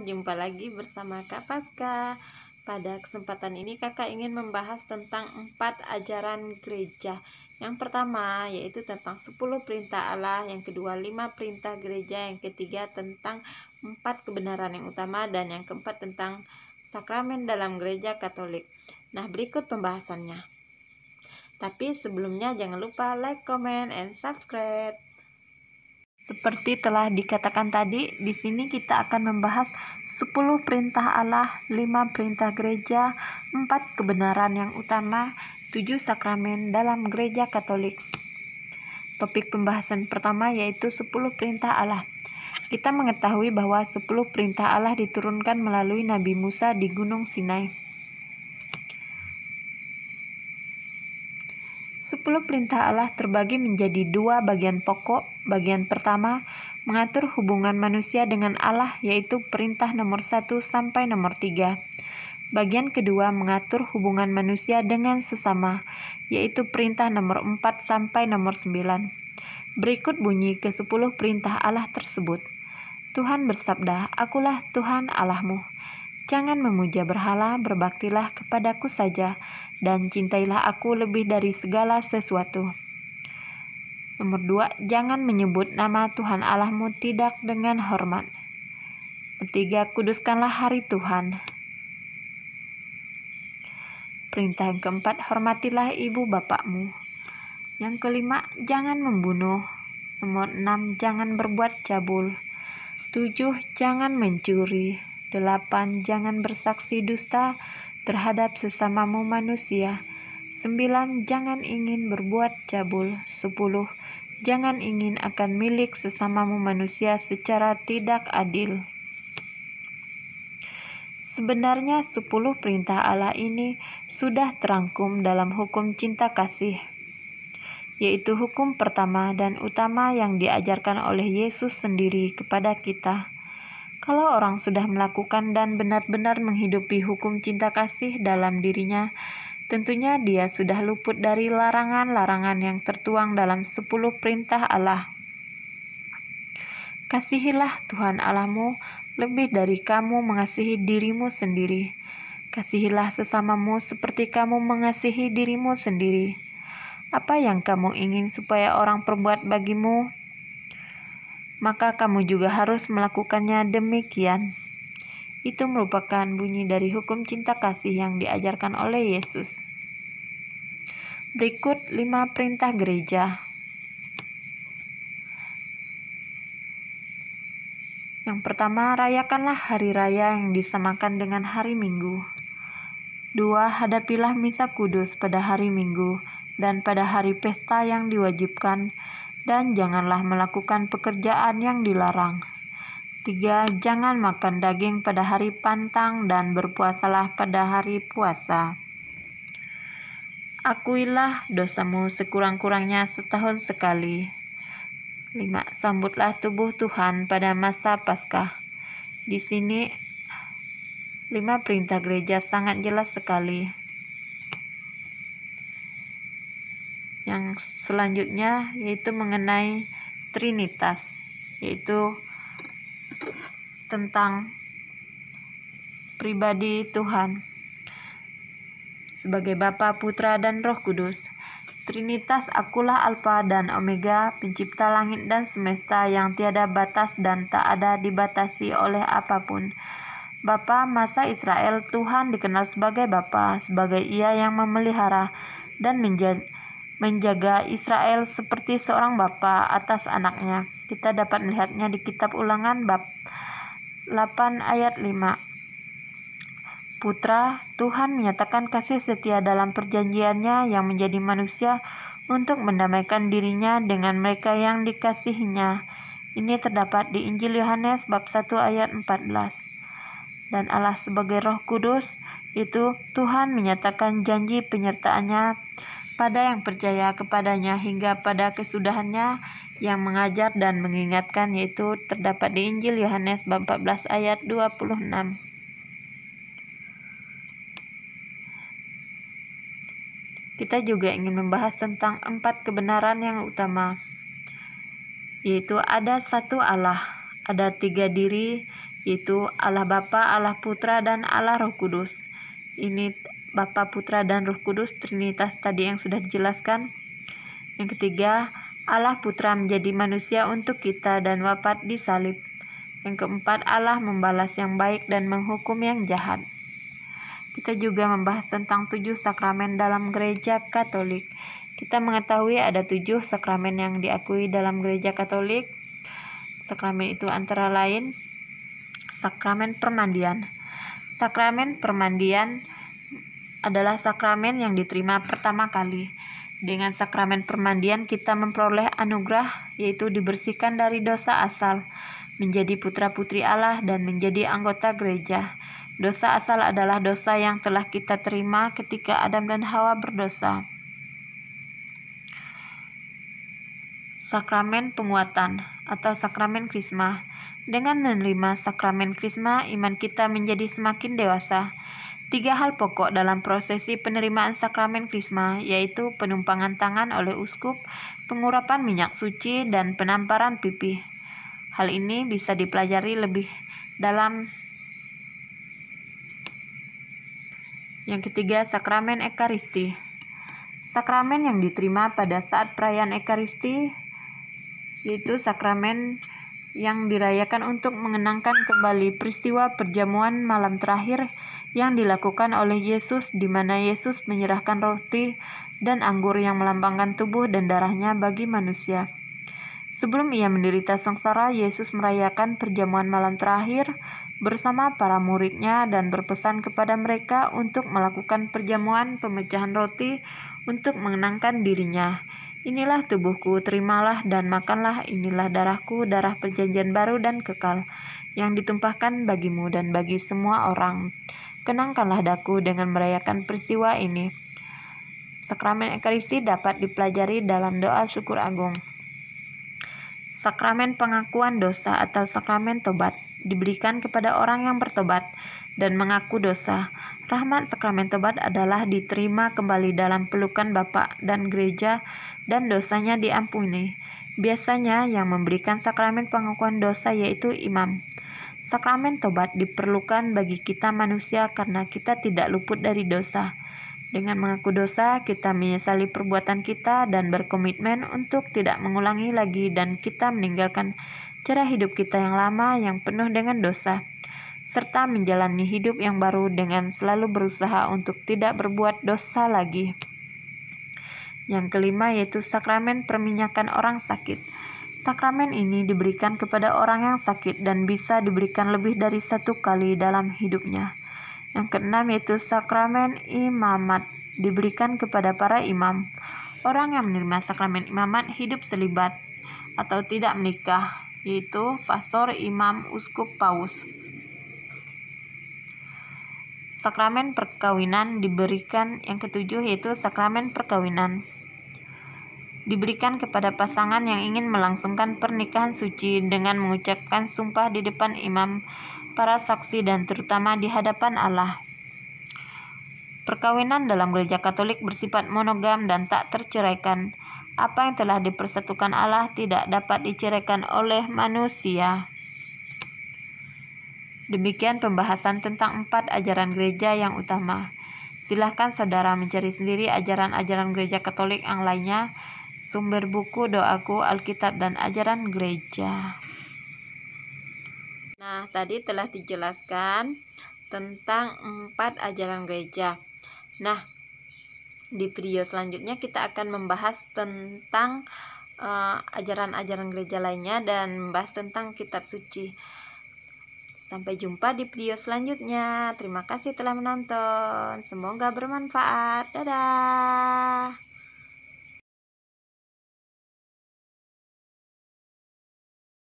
jumpa lagi bersama Kak Paska. Pada kesempatan ini kakak ingin membahas tentang 4 ajaran gereja. Yang pertama yaitu tentang 10 perintah Allah, yang kedua 5 perintah gereja, yang ketiga tentang 4 kebenaran yang utama, dan yang keempat tentang sakramen dalam gereja Katolik. Nah, berikut pembahasannya. Tapi sebelumnya jangan lupa like, comment, and subscribe. Seperti telah dikatakan tadi, di sini kita akan membahas 10 perintah Allah, 5 perintah gereja, 4 kebenaran yang utama, 7 sakramen dalam gereja Katolik. Topik pembahasan pertama yaitu 10 perintah Allah. Kita mengetahui bahwa 10 perintah Allah diturunkan melalui Nabi Musa di Gunung Sinai. 10 perintah Allah terbagi menjadi 2 bagian pokok. Bagian pertama mengatur hubungan manusia dengan Allah, yaitu perintah nomor 1 sampai nomor 3. Bagian kedua mengatur hubungan manusia dengan sesama, yaitu perintah nomor 4 sampai nomor 9. Berikut bunyi ke-10 perintah Allah tersebut. Tuhan bersabda, "Akulah Tuhan Allahmu. Jangan memuja berhala, berbaktilah kepadaku saja, dan cintailah aku lebih dari segala sesuatu." Nomor 2, jangan menyebut nama Tuhan Allahmu tidak dengan hormat. Ketiga, kuduskanlah hari Tuhan. Perintah yang keempat, hormatilah ibu bapakmu. Yang kelima, jangan membunuh. Nomor 6, jangan berbuat cabul. 7, jangan mencuri. 8, jangan bersaksi dusta terhadap sesamamu manusia. 9, jangan ingin berbuat cabul. 10, jangan ingin akan milik sesamamu manusia secara tidak adil. Sebenarnya 10 perintah Allah ini sudah terangkum dalam hukum cinta kasih, yaitu hukum pertama dan utama yang diajarkan oleh Yesus sendiri kepada kita. Kalau orang sudah melakukan dan benar-benar menghidupi hukum cinta kasih dalam dirinya, tentunya dia sudah luput dari larangan-larangan yang tertuang dalam 10 perintah Allah. Kasihilah Tuhan Allahmu lebih dari kamu mengasihi dirimu sendiri. Kasihilah sesamamu seperti kamu mengasihi dirimu sendiri. Apa yang kamu ingin supaya orang perbuat bagimu, maka kamu juga harus melakukannya demikian. Itu merupakan bunyi dari hukum cinta kasih yang diajarkan oleh Yesus. Berikut 5 perintah gereja. Yang pertama, rayakanlah hari raya yang disamakan dengan hari Minggu. 2, hadapilah misa kudus pada hari Minggu dan pada hari pesta yang diwajibkan, dan janganlah melakukan pekerjaan yang dilarang. 3, jangan makan daging pada hari pantang dan berpuasalah pada hari puasa. Akuilah dosamu sekurang-kurangnya setahun sekali. 5, sambutlah tubuh Tuhan pada masa Paskah. Di sini 5 perintah gereja sangat jelas sekali. Yang selanjutnya yaitu mengenai Trinitas, yaitu tentang pribadi Tuhan sebagai Bapa, Putra, dan Roh Kudus. Trinitas, akulah Alfa dan Omega, pencipta langit dan semesta yang tiada batas dan tak ada dibatasi oleh apapun. Bapa masa Israel, Tuhan dikenal sebagai Bapa, sebagai Ia yang memelihara dan menjaga Israel seperti seorang bapa atas anaknya. Kita dapat melihatnya di kitab Ulangan bab 8 ayat 5. Putra, Tuhan menyatakan kasih setia dalam perjanjiannya yang menjadi manusia untuk mendamaikan dirinya dengan mereka yang dikasihinya. Ini terdapat di Injil Yohanes bab 1 ayat 14. Dan Allah sebagai Roh Kudus, itu Tuhan menyatakan janji penyertaannya pada yang percaya kepadanya hingga pada kesudahannya yang mengajar dan mengingatkan, yaitu terdapat di Injil Yohanes bab 14 ayat 26. Kita juga ingin membahas tentang 4 kebenaran yang utama, yaitu ada satu Allah, ada 3 diri, yaitu Allah Bapa, Allah Putra, dan Allah Roh Kudus. Ini Bapa, Putra, dan Roh Kudus, Trinitas tadi yang sudah dijelaskan. Yang ketiga, Allah Putra menjadi manusia untuk kita dan wafat di salib. Yang keempat, Allah membalas yang baik dan menghukum yang jahat. Kita juga membahas tentang 7 sakramen dalam gereja Katolik. Kita mengetahui ada 7 sakramen yang diakui dalam gereja Katolik. Sakramen itu antara lain sakramen permandian. Sakramen permandian adalah sakramen yang diterima pertama kali. Dengan sakramen permandian kita memperoleh anugerah, yaitu dibersihkan dari dosa asal, menjadi putra-putri Allah, dan menjadi anggota gereja. Dosa asal adalah dosa yang telah kita terima ketika Adam dan Hawa berdosa. Sakramen penguatan atau sakramen krisma. Dengan menerima sakramen krisma, iman kita menjadi semakin dewasa. 3 hal pokok dalam prosesi penerimaan sakramen krisma, yaitu penumpangan tangan oleh uskup, pengurapan minyak suci, dan penamparan pipi. Hal ini bisa dipelajari lebih dalam. Yang ketiga, sakramen Ekaristi. Sakramen yang diterima pada saat perayaan Ekaristi, yaitu sakramen yang dirayakan untuk mengenangkan kembali peristiwa perjamuan malam terakhir yang dilakukan oleh Yesus, di mana Yesus menyerahkan roti dan anggur yang melambangkan tubuh dan darahnya bagi manusia. Sebelum ia menderita sengsara, Yesus merayakan perjamuan malam terakhir bersama para muridnya dan berpesan kepada mereka untuk melakukan perjamuan pemecahan roti untuk mengenangkan dirinya. Inilah tubuhku, terimalah dan makanlah, inilah darahku, darah perjanjian baru dan kekal, yang ditumpahkan bagimu dan bagi semua orang. Kenangkanlah daku dengan merayakan peristiwa ini. Sakramen Ekaristi dapat dipelajari dalam doa syukur agung. Sakramen pengakuan dosa atau sakramen tobat diberikan kepada orang yang bertobat dan mengaku dosa. Rahmat sakramen tobat adalah diterima kembali dalam pelukan Bapa dan gereja dan dosanya diampuni. Biasanya yang memberikan sakramen pengakuan dosa yaitu imam. Sakramen tobat diperlukan bagi kita manusia karena kita tidak luput dari dosa. Dengan mengaku dosa, kita menyesali perbuatan kita dan berkomitmen untuk tidak mengulangi lagi, dan kita meninggalkan cara hidup kita yang lama yang penuh dengan dosa, serta menjalani hidup yang baru dengan selalu berusaha untuk tidak berbuat dosa lagi. Yang kelima yaitu sakramen perminyakan orang sakit. Sakramen ini diberikan kepada orang yang sakit dan bisa diberikan lebih dari 1 kali dalam hidupnya. Yang keenam yaitu sakramen imamat, diberikan kepada para imam. Orang yang menerima sakramen imamat hidup selibat atau tidak menikah, yaitu pastor, imam, uskup, paus. Sakramen perkawinan diberikan. Yang ketujuh yaitu sakramen perkawinan, diberikan kepada pasangan yang ingin melangsungkan pernikahan suci dengan mengucapkan sumpah di depan imam, para saksi, dan terutama di hadapan Allah. Perkawinan dalam gereja Katolik bersifat monogam dan tak terceraikan. Apa yang telah dipersatukan Allah tidak dapat diceraikan oleh manusia. Demikian pembahasan tentang 4 ajaran gereja yang utama. Silahkan saudara mencari sendiri ajaran-ajaran gereja Katolik yang lainnya, sumber buku, doaku, Alkitab, dan ajaran gereja. Nah, tadi telah dijelaskan tentang 4 ajaran gereja. Nah, di video selanjutnya kita akan membahas tentang ajaran-ajaran gereja lainnya dan membahas tentang kitab suci. Sampai jumpa di video selanjutnya. Terima kasih telah menonton. Semoga bermanfaat. Dadah.